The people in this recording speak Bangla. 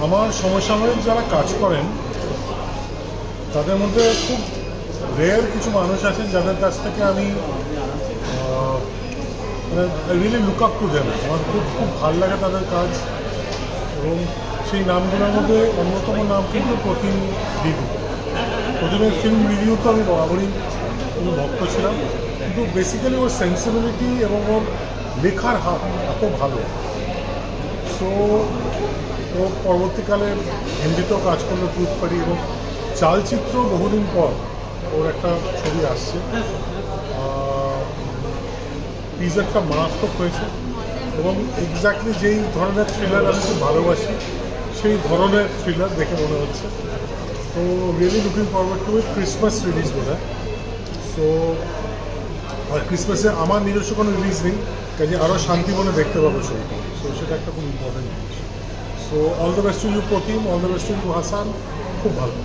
আমার সমসাময়িক যারা কাজ করেন তাদের মধ্যে খুব রেয়ার কিছু মানুষ আছেন যাদের কাছ থেকে আমি really look up to them. আমার খুব খুব ভালো লাগে তাদের কাজ, এবং সেই নামগুলোর মধ্যে অন্যতম নাম কিন্তু প্রতিম দিদি। প্রতিমের ফিল্ম রিভিউ তো আমি বরাবরই কোনো ভক্ত ছিলাম, কিন্তু বেসিক্যালি ওর সেন্সিবিলিটি এবং ওর লেখার হাত এত ভালো। সো ও পরবর্তীকালে হিন্দিতেও কাজ করলো বুঝতে পারি, এবং চালচিত্র বহুদিন পর ওর একটা ছবি আসছে, টিজারটা মারাত্মক হয়েছে, এবং এক্স্যাক্টলি যেই ধরনের থ্রিলার আমি খুব ভালোবাসি সেই ধরনের থ্রিলার দেখে মনে হচ্ছে। তো really looking forward to it. Christmas release বোধ হয়। সো আর ক্রিসমাসে আমার নিজস্ব কোনো রিলিজ নেই, কাজে আরও শান্তিমনে দেখতে পাবো ছবিটা। সো সেটা একটা খুব ইম্পর্টেন্ট জিনিস। So all the best to you Pratim, all the best to you Hasan. খুব ভালো।